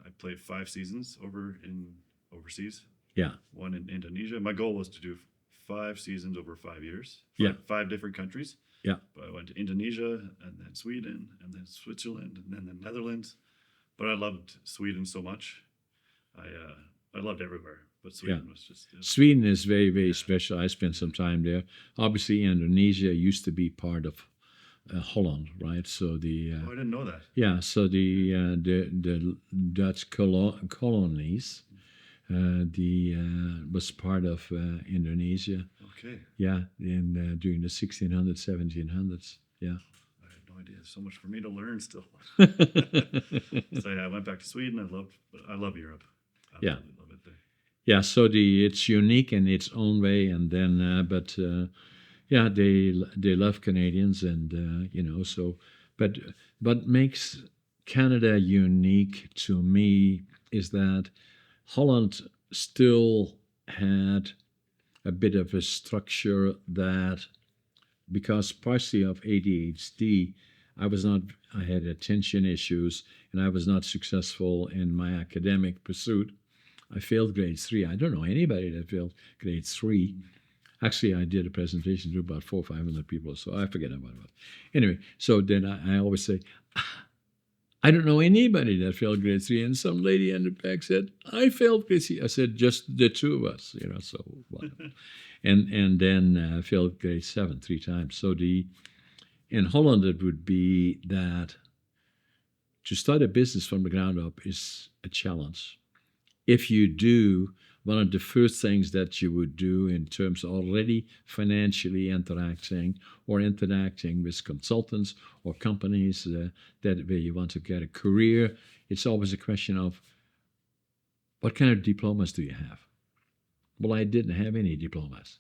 I played 5 seasons overseas. Yeah. One in Indonesia. My goal was to do 5 seasons over 5 years. Yeah. 5 different countries. Yeah. But I went to Indonesia and then Sweden and then Switzerland and then the Netherlands. But I loved Sweden so much. I loved everywhere. But Sweden was just Sweden is very very special. I spent some time there. Obviously, Indonesia used to be part of Holland, right? So the I didn't know that. yeah, so the Dutch colonies, was part of Indonesia. Okay. Yeah, in during the 1600s, 1700s. Yeah. I had no idea. So much for me to learn still. So yeah, I went back to Sweden. I love Europe. Yeah. Absolutely love it there. Yeah, so it's unique in its own way, and then yeah, they love Canadians, and so but makes Canada unique to me is that Holland still had a bit of a structure that, because partially of ADHD, I had attention issues and I was not successful in my academic pursuit. I failed grade 3. I don't know anybody that failed grade 3. Actually, I did a presentation to about 400 or 500 people, so I forget about it. Anyway, so then I always say, I don't know anybody that failed grade 3. And some lady in the back said, I failed grade 3. I said, just the two of us, so what? and then failed grade 7 3 times. So in Holland, it would be that to start a business from the ground up is a challenge. If you do, one of the first things that you would do in terms of already financially interacting with consultants or companies that where you want to get a career, it's always a question of what kind of diplomas do you have? Well, I didn't have any diplomas,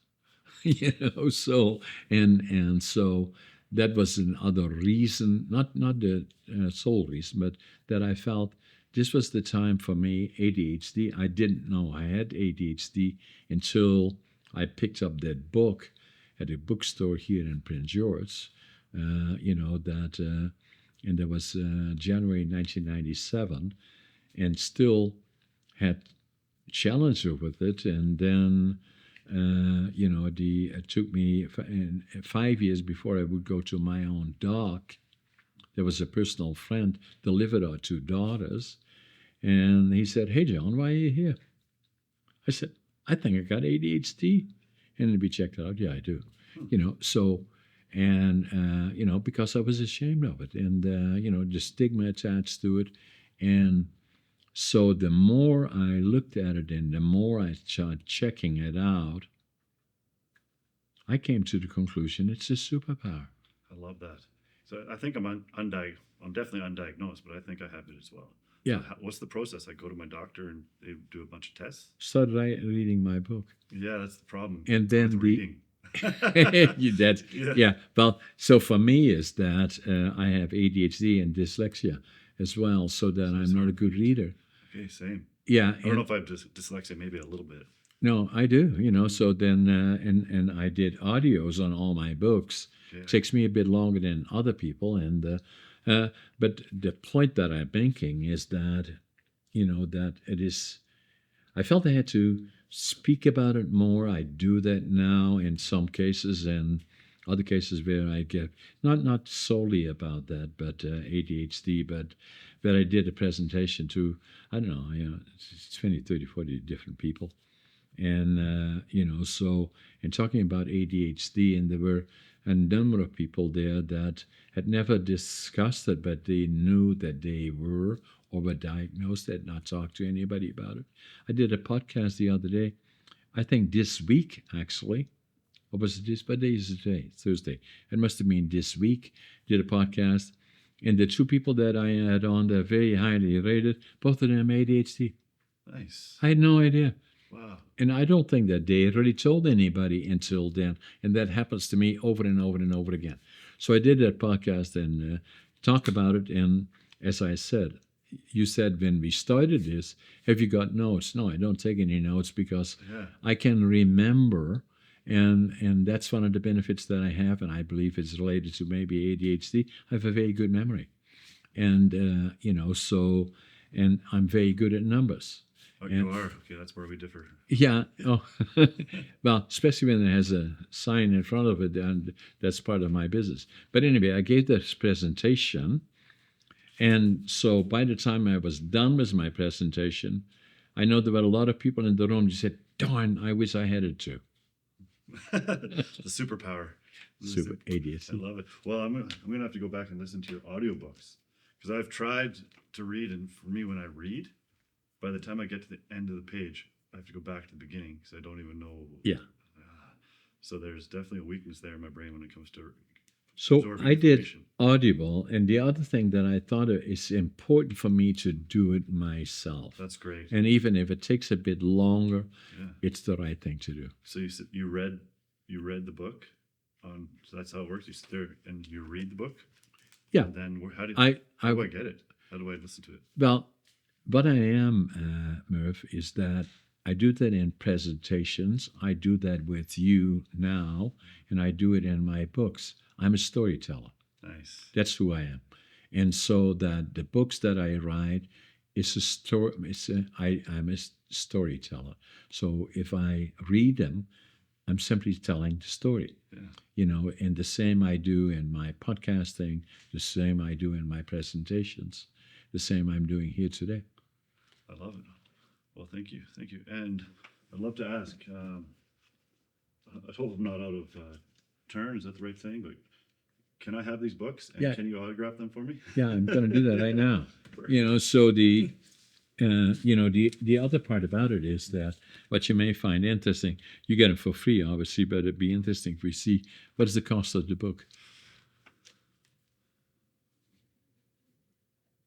so and so that was another reason, not the sole reason, but that I felt this was the time for me, ADHD. I didn't know I had ADHD until I picked up that book at a bookstore here in Prince George, and that was January 1997, and still had challenges with it. And then, it took me 5 years before I would go to my own doc. There was a personal friend delivered our 2 daughters, and he said, "Hey, John, why are you here?" I said, "I think I got ADHD." And we checked it out. Yeah, I do. So, and, because I was ashamed of it, and, the stigma attached to it. And so the more I looked at it and the more I started checking it out, I came to the conclusion it's a superpower. I love that. So I think I'm definitely undiagnosed, but I think I have it as well. Yeah. So what's the process? I go to my doctor and they do a bunch of tests. Started reading my book. Yeah, that's the problem. And then with reading. Yeah. Well, so for me is that I have ADHD and dyslexia as well, so that I'm not a good reader. Okay, same. Yeah. I don't know if I have dyslexia, maybe a little bit. No, I do. So then, and I did audios on all my books. Yeah. It takes me a bit longer than other people, and but the point that I'm making is that, that it is. I felt I had to speak about it more. I do that now in some cases, and other cases where I get not solely about that, but ADHD, but I did a presentation to, I don't know, 20, 30, 40 different people. And, so in talking about ADHD, and there were a number of people there that had never discussed it, but they knew that they were overdiagnosed, had not talked to anybody about it. I did a podcast the other day, I think this week actually. Or was it this? What day is it today? Thursday. It must have been this week. Did a podcast. And the two people that I had on, they're very highly rated. Both of them ADHD. Nice. I had no idea. Wow. And I don't think that they really told anybody until then. And that happens to me over and over and over again. So I did that podcast and talk about it. And as I said, you said when we started this, have you got notes? No, I don't take any notes because I can remember. And that's one of the benefits that I have, and I believe it's related to maybe ADHD. I have a very good memory. And, so, and I'm very good at numbers. Oh, you are? Okay, that's where we differ. Yeah. Oh, well, especially when it has a sign in front of it, and that's part of my business. But anyway, I gave this presentation, and so by the time I was done with my presentation, I know there were a lot of people in the room who said, darn, I wish I had it too. The superpower. Super ADHD. I love it. Well, I'm gonna have to go back and listen to your audiobooks because I've tried to read, and for me, when I read, by the time I get to the end of the page, I have to go back to the beginning because I don't even know. Yeah. So there's definitely a weakness there in my brain when it comes to. So I did Audible, and the other thing that I thought is important for me to do it myself. That's great. And even if it takes a bit longer, it's the right thing to do. So you said you read the book, so that's how it works. You sit there and you read the book. Yeah. And then how do I get it? How do I listen to it? Well, what I am, Murph, is that I do that in presentations. I do that with you now, and I do it in my books. I'm a storyteller. Nice. That's who I am. And so that the books that I write is a story. I'm a storyteller. So if I read them, I'm simply telling the story. Yeah. And the same I do in my podcasting, the same I do in my presentations, the same I'm doing here today. I love it. Well, thank you. And I'd love to ask, I hope I'm not out of turn. Is that the right thing? But can I have these books? And can you autograph them for me? Yeah, I'm going to do that right now. So the other part about it is that what you may find interesting, you get it for free, obviously, but it'd be interesting if we see what is the cost of the book.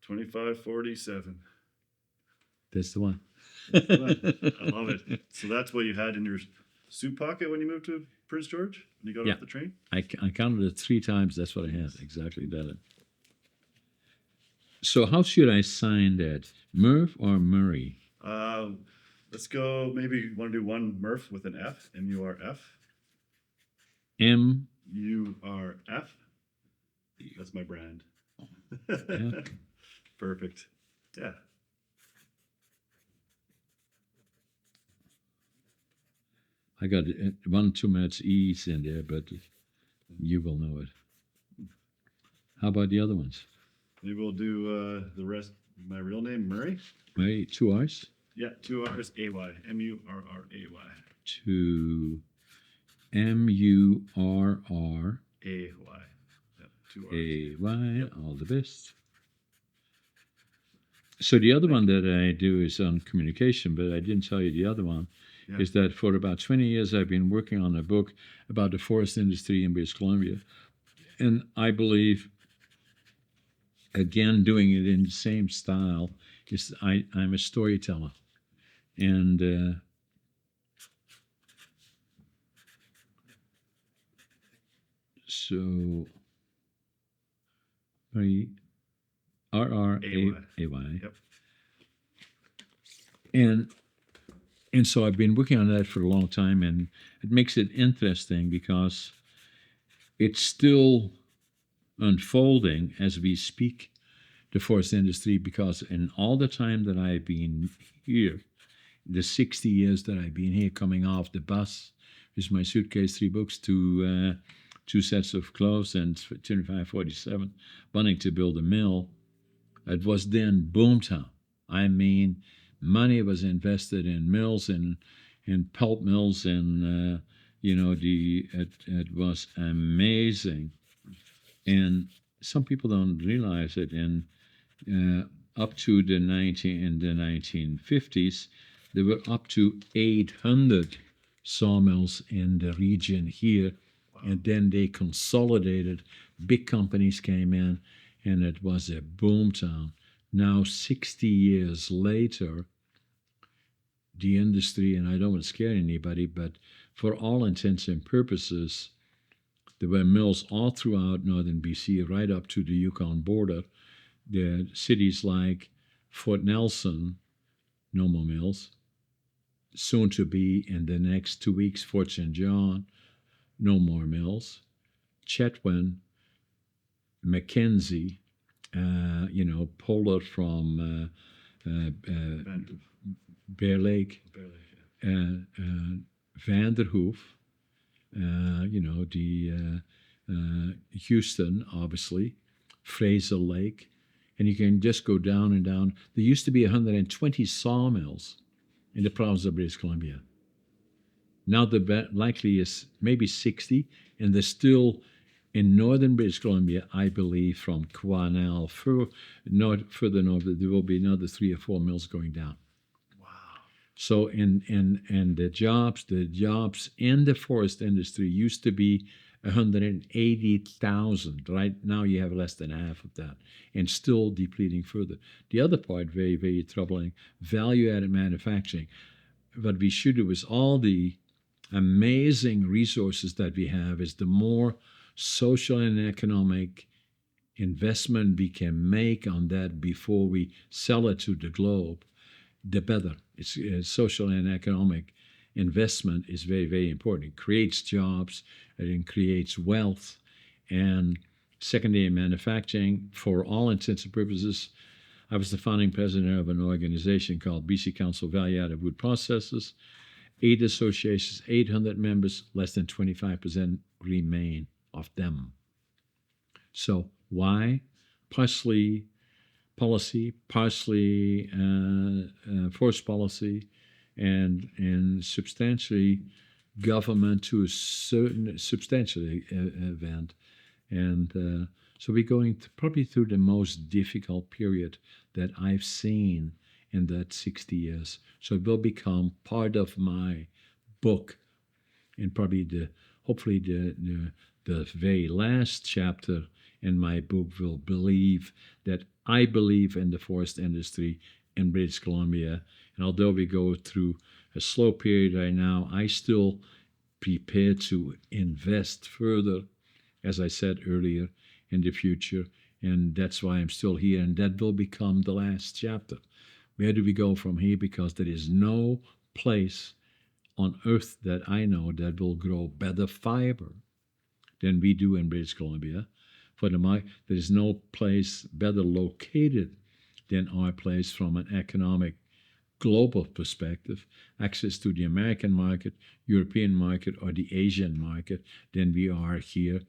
$25.47. That's the one. I love it. So that's what you had in your suit pocket when you moved to Prince George? When you got off the train? I counted it 3 times. That's what I had. Exactly that. So how should I sign that? Murph or Murray? Let's go. Maybe you want to do one Murph with an F. M-U-R-F. M-U-R-F. That's my brand. Yeah. Perfect. Yeah. I got 1 too much E's in there, but you will know it. How about the other ones? Maybe we'll do the rest. My real name, Murray. Murray, 2 R's? Yeah, 2 R's, A-Y. M-U-R-R-A-Y. 2 M-U-R-R. A-Y. Yeah, 2 R's. A-Y, yep. All the best. So the other one that I do is on communication, but I didn't tell you the other one. Yeah. Is that for about 20 years I've been working on a book about the forest industry in British Columbia. And I believe, again, doing it in the same style, is I'm a storyteller. And so, R-R-A-Y. Yep. And so I've been working on that for a long time, and it makes it interesting because it's still unfolding as we speak, the forest industry, because in all the time that I've been here, the 60 years that I've been here, coming off the bus with my suitcase, 3 books, 2 sets of clothes, and 2547, wanting to build a mill, it was then boomtown. I mean, money was invested in mills and in pulp mills and it was amazing. And some people don't realize it. And up to the 1950s, there were up to 800 sawmills in the region here, and then they consolidated. Big companies came in, and it was a boom town. Now, 60 years later, the industry, and I don't want to scare anybody, but for all intents and purposes, there were mills all throughout northern BC, right up to the Yukon border. The cities like Fort Nelson, no more mills. Soon to be in the next 2 weeks, Fort St. John, no more mills. Chetwynd, Mackenzie, Polar from Bear Lake, Vanderhoof, Houston, obviously, Fraser Lake, and you can just go down and down. There used to be 120 sawmills in the province of British Columbia. Now the likely is maybe 60, and there's still in northern British Columbia, I believe, from Quesnel further north, there will be another 3 or 4 mills going down. So and the jobs in the forest industry used to be 180,000. Right now you have less than half of that, and still depleting further. The other part, very, very troubling, value-added manufacturing. What we should do is all the amazing resources that we have is the more social and economic investment we can make on that before we sell it to the globe, the better. It's social and economic investment is very, very important. It creates jobs, it creates wealth, and secondary manufacturing, for all intents and purposes. I was the founding president of an organization called BC Council Value Added Wood Processors. 8 associations, 800 members, less than 25% remain of them. So why? Partially policy, partially forest policy, and substantially government to a certain substantial event. And so we're going probably through the most difficult period that I've seen in that 60 years. So it will become part of my book, and probably hopefully the very last chapter in my book will believe that I believe in the forest industry in British Columbia. And although we go through a slow period right now, I still prepare to invest further, as I said earlier, in the future. And that's why I'm still here. And that will become the last chapter. Where do we go from here? Because there is no place on earth that I know that will grow better fiber than we do in British Columbia. There is no place better located than our place from an economic global perspective, access to the American market, European market, or the Asian market than we are here.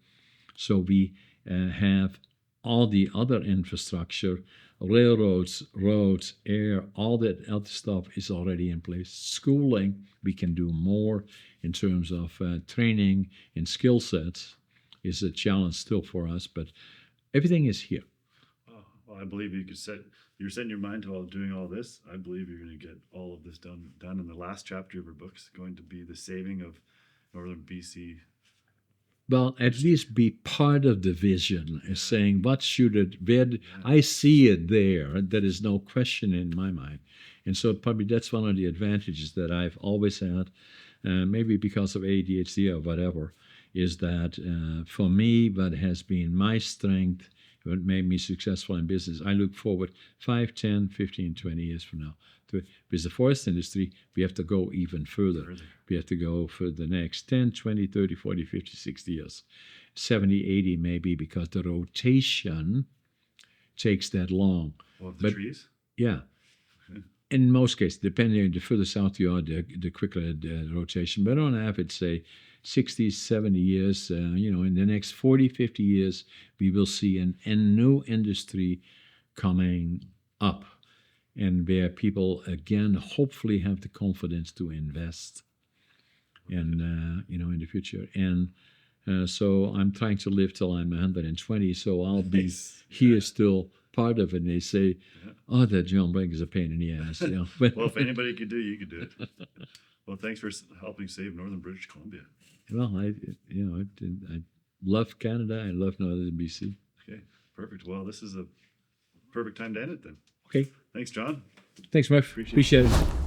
So we have all the other infrastructure, railroads, roads, air, all that other stuff is already in place. Schooling, we can do more in terms of training and skill sets is a challenge still for us, but everything is here. Oh, well, I believe you're setting your mind to doing all this. I believe you're going to get all of this done in the last chapter of your book. It's going to be the saving of northern BC. Well, at least be part of the vision, is saying what should it be. I see it there. There is no question in my mind. And so probably that's one of the advantages that I've always had, maybe because of ADHD or whatever, is that for me, what has been my strength, what made me successful in business, I look forward 5, 10, 15, 20 years from now. With the forest industry, we have to go even further. We have to go for the next 10, 20, 30, 40, 50, 60 years. 70, 80 maybe, because the rotation takes that long. Of the trees? Yeah. Okay. In most cases, depending on the further south you are, the quicker the rotation. But on average, say 60, 70 years, in the next 40, 50 years, we will see a new industry coming up, and where people, again, hopefully have the confidence to invest. and in the future. And so I'm trying to live till I'm 120, so I'll be Nice. here Yeah. still part of it. And they say, Yeah. "Oh, that John Brink is a pain in the ass." But, Well, if anybody could do it, you could do it. Well, thanks for helping save northern British Columbia. well, I love Canada. I love northern BC. Okay, perfect. Well, this is a perfect time to end it then. Okay, Thanks, John. thanks, Murph. Appreciate it. Appreciate it.